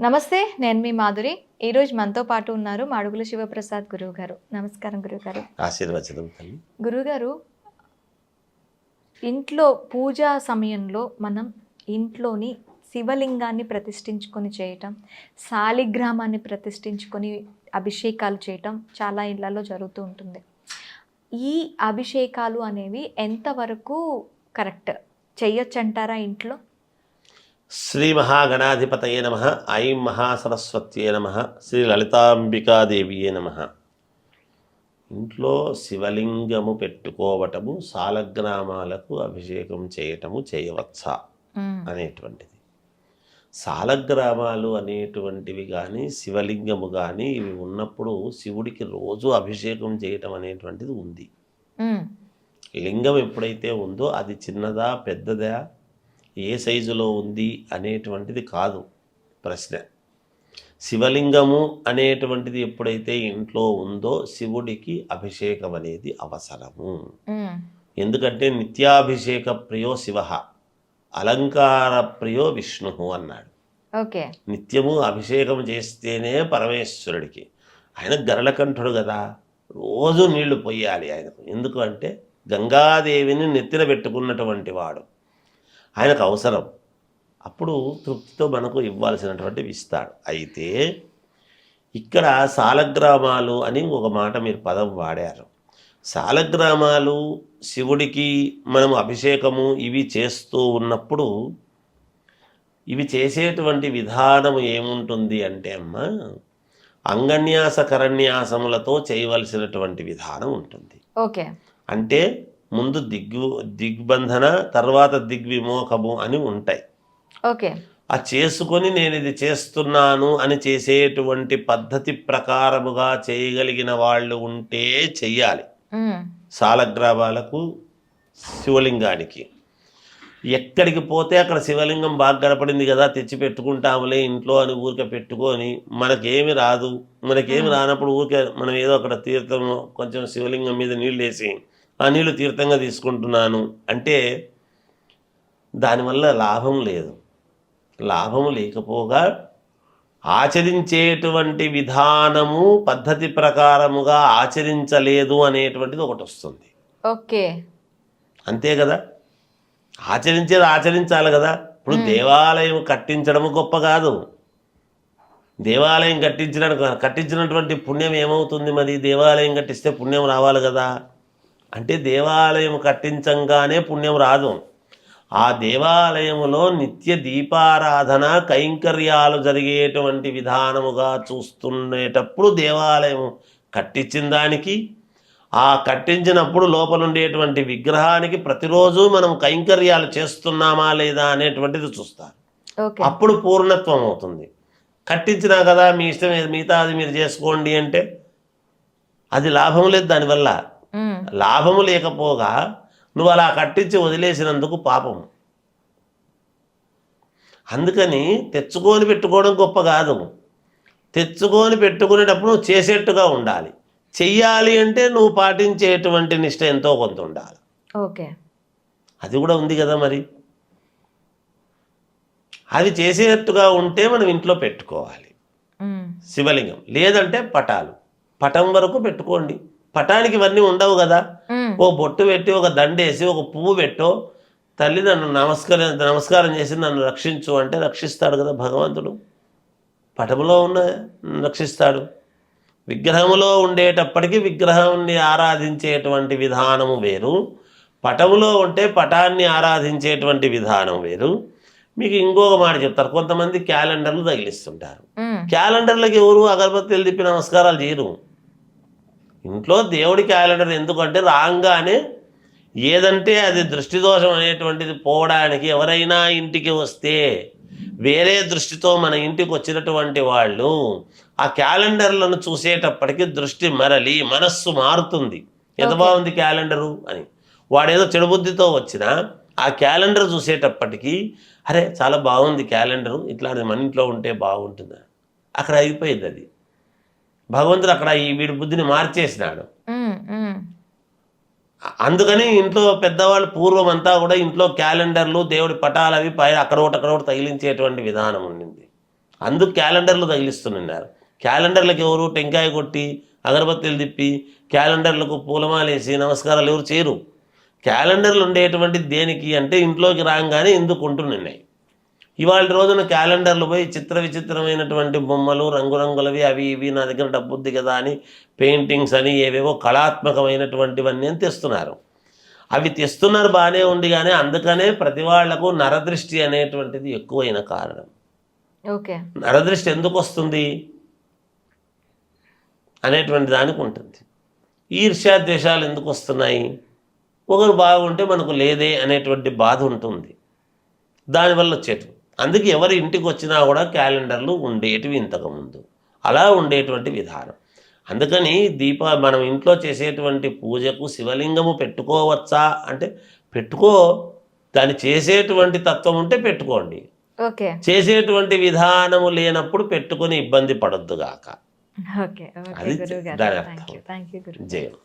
నమస్తే, నేను మీ మాధురి. ఈరోజు మనతో పాటు ఉన్నారు మాడుగుల శివప్రసాద్ గురువు గారు. నమస్కారం గురువుగారు. ఆశీర్వచనం. గురువుగారు, ఇంట్లో పూజా సమయంలో మనం ఇంట్లోని శివలింగాన్ని ప్రతిష్ఠించుకొని చేయటం, శాలిగ్రామాన్ని ప్రతిష్ఠించుకొని అభిషేకాలు చేయటం చాలా ఇళ్లలో జరుగుతూ ఉంటుంది. ఈ అభిషేకాలు అనేవి ఎంతవరకు కరెక్ట్, చెయ్యొచ్చంటారా ఇంట్లో? శ్రీ మహాగణాధిపతయే నమః. ఐం మహాసరస్వత్యే నమః. శ్రీ లలితాంబికాదేవియే నమః. ఇంట్లో శివలింగము పెట్టుకోవటము, సాలగ్రామాలకు అభిషేకం చేయటము చేయవచ్చా అనేటువంటిది. సాలగ్రామాలు అనేటువంటివి కానీ శివలింగము కానీ ఇవి ఉన్నప్పుడు శివుడికి రోజు అభిషేకం చేయటం అనేటువంటిది ఉంది. లింగం ఎప్పుడైతే ఉందో అది చిన్నదా పెద్దదా, ఏ సైజులో ఉంది అనేటువంటిది కాదు ప్రశ్న. శివలింగము అనేటువంటిది ఎప్పుడైతే ఇంట్లో ఉందో శివుడికి అభిషేకం అనేది అవసరము. ఎందుకంటే నిత్యాభిషేక ప్రియో శివ, అలంకార ప్రియో విష్ణు అన్నాడు. నిత్యము అభిషేకం చేస్తేనే పరమేశ్వరుడికి. ఆయన గరళకంఠుడు కదా, రోజు నీళ్లు పొయ్యాలి ఆయనకు. ఎందుకు అంటే గంగాదేవిని నెత్తిన పెట్టుకున్నటువంటి వాడు, ఆయనకు అవసరం. అప్పుడు తృప్తితో మనకు ఇవ్వాల్సినటువంటివి ఇస్తాడు. అయితే ఇక్కడ సాలగ్రామాలు అని ఒక మాట మీరు పదం వాడారు. సాలగ్రామాలు శివుడికి మనం అభిషేకము ఇవి చేస్తూ ఉన్నప్పుడు ఇవి చేసేటువంటి విధానం ఏముంటుంది అంటే అమ్మ, అంగన్యాస కరన్యాసములతో చేయవలసినటువంటి విధానం ఉంటుంది. ఓకే. అంటే ముందు దిగ్బంధన, తర్వాత దిగ్విమోఖము అని ఉంటాయి. ఓకే. ఆ చేసుకొని నేను ఇది చేస్తున్నాను అని చేసేటువంటి పద్ధతి ప్రకారముగా చేయగలిగిన వాళ్ళు ఉంటే చెయ్యాలి. సాలగ్రామాలకు శివలింగానికి ఎక్కడికి పోతే అక్కడ శివలింగం బాగా కనపడింది కదా, తెచ్చి పెట్టుకుంటాములే ఇంట్లో అని ఊరికే పెట్టుకొని మనకేమి రాదు. మనకేమి రానప్పుడు ఊరికే మనం ఏదో అక్కడ తీర్థం కొంచెం శివలింగం మీద నీళ్ళు వేసి ఆ నీళ్ళు తీర్థంగా తీసుకుంటున్నాను అంటే దానివల్ల లాభం లేదు. లాభము లేకపోగా ఆచరించేటువంటి విధానము పద్ధతి ప్రకారముగా ఆచరించలేదు అనేటువంటిది ఒకటి వస్తుంది. ఓకే, అంతే కదా. ఆచరించేది ఆచరించాలి కదా. ఇప్పుడు దేవాలయం కట్టించడము గొప్ప కాదు. దేవాలయం కట్టించినటువంటి పుణ్యం ఏమవుతుంది? మరి దేవాలయం కట్టిస్తే పుణ్యం రావాలి కదా. అంటే దేవాలయం కట్టించంగానే పుణ్యం రాదు. ఆ దేవాలయములో నిత్య దీపారాధన కైంకర్యాలు జరిగేటువంటి విధానముగా చూస్తునేటప్పుడు దేవాలయం కట్టించిన దానికి, ఆ కట్టించినప్పుడు లోపల ఉండేటువంటి విగ్రహానికి ప్రతిరోజు మనం కైంకర్యాలు చేస్తున్నామా లేదా అనేటువంటిది చూస్తారు. అప్పుడు పూర్ణత్వం అవుతుంది. కట్టించినా కదా మీ ఇష్టం, మిగతా అది మీరు చేసుకోండి అంటే అది లాభం లేదు. దానివల్ల లాభము లేకపోగా నువ్వు అలా కట్టించి వదిలేసినందుకు పాపం. అందుకని తెచ్చుకొని పెట్టుకోవడం గొప్ప కాదు. తెచ్చుకొని పెట్టుకునేటప్పుడు నువ్వు చేసేట్టుగా ఉండాలి. చెయ్యాలి అంటే నువ్వు పాటించేటువంటి నిష్ట ఎంతో కొంత ఉండాలి. ఓకే, అది కూడా ఉంది కదా. మరి అది చేసేట్టుగా ఉంటే మనం ఇంట్లో పెట్టుకోవాలి శివలింగం. లేదంటే పటం వరకు పెట్టుకోండి. పటానికి ఇవన్నీ ఉండవు కదా. ఓ బొట్టు పెట్టి, ఒక దండేసి, ఒక పువ్వు పెట్టో, తల్లి నన్ను నమస్కారం చేసి నన్ను రక్షించు అంటే రక్షిస్తాడు కదా భగవంతుడు. పటములో ఉన్న రక్షిస్తాడు. విగ్రహములో ఉండేటప్పటికీ విగ్రహాన్ని ఆరాధించేటువంటి విధానము వేరు, పటములో ఉంటే పటాన్ని ఆరాధించేటువంటి విధానం వేరు. మీకు ఇంకొక మాట చెప్తారు, కొంతమంది క్యాలెండర్లు తగిలిస్తుంటారు. క్యాలెండర్లకు ఎవరు అగరబత్తీలు తిప్పి నమస్కారాలు చేయరు. ఇంట్లో దేవుడి క్యాలెండర్ ఎందుకంటే రాగానే ఏదంటే అది దృష్టిదోషం అనేటువంటిది పోవడానికి, ఎవరైనా ఇంటికి వస్తే వేరే దృష్టితో మన ఇంటికి వచ్చినటువంటి వాళ్ళు ఆ క్యాలెండర్లను చూసేటప్పటికి దృష్టి మరలి మనస్సు మారుతుంది. ఎంత బాగుంది క్యాలెండరు అని. వాడేదో చెడుబుద్ధితో వచ్చినా ఆ క్యాలెండర్ చూసేటప్పటికి అరే చాలా బాగుంది క్యాలెండరు, ఇట్లాంటి మన ఇంట్లో ఉంటే బాగుంటుందా, అక్కడ అయిపోయింది అది. భగవంతుడు అక్కడ ఈ వీడి బుద్ధిని మార్చేసినాడు. అందుకని ఇంట్లో పెద్దవాళ్ళు పూర్వం అంతా కూడా ఇంట్లో క్యాలెండర్లు, దేవుడి పటాలు అవి పై అక్కడ ఒకటి తగిలించేటువంటి విధానం ఉండింది. అందుకు క్యాలెండర్లు తగిలిస్తున్నారు. క్యాలెండర్లకు ఎవరు టెంకాయ కొట్టి అగరబత్తీలు తిప్పి క్యాలెండర్లకు పూలమాలేసి నమస్కారాలు ఎవరు చేయరు. క్యాలెండర్లు ఉండేటువంటి దేనికి అంటే ఇంట్లోకి రాగానే ఎందుకు ఉంటున్నాయి. ఇవాళ రోజున క్యాలెండర్లు పోయి చిత్ర విచిత్రమైనటువంటి బొమ్మలు రంగురంగులవి అవి ఇవి నా దగ్గర డబ్బు ఉంది కదా అని పెయింటింగ్స్ అని ఏవేవో కళాత్మకమైనటువంటివన్నీ అని తెస్తున్నారు. అవి తెస్తున్నారు బాగానే ఉంది, కానీ అందుకనే ప్రతి వాళ్లకు నరదృష్టి అనేటువంటిది ఎక్కువైన కారణం. ఓకే, నరదృష్టి ఎందుకు వస్తుంది అనేటువంటి దానికి ఉంటుంది. ఈర్ష్యాద్వేషాలు ఎందుకు వస్తున్నాయి? ఒకరు బాగుంటే మనకు లేదే అనేటువంటి బాధ ఉంటుంది, దానివల్ల వచ్చేది. అందుకే ఎవరి ఇంటికి వచ్చినా కూడా క్యాలెండర్లు ఉండేటివి ఇంతకుముందు, అలా ఉండేటువంటి విధానం. అందుకని మనం ఇంట్లో చేసేటువంటి పూజకు శివలింగము పెట్టుకోవచ్చా అంటే పెట్టుకో, దాన్ని చేసేటువంటి తత్వం ఉంటే పెట్టుకోండి. ఓకే, చేసేటువంటి విధానము లేనప్పుడు పెట్టుకొని ఇబ్బంది పడొద్దుగాక. ఓకే, అది గురువు గారు. దాని థ్యాంక్ అర్థం. యూ, థ్యాంక్ యూ గురువు. జయం.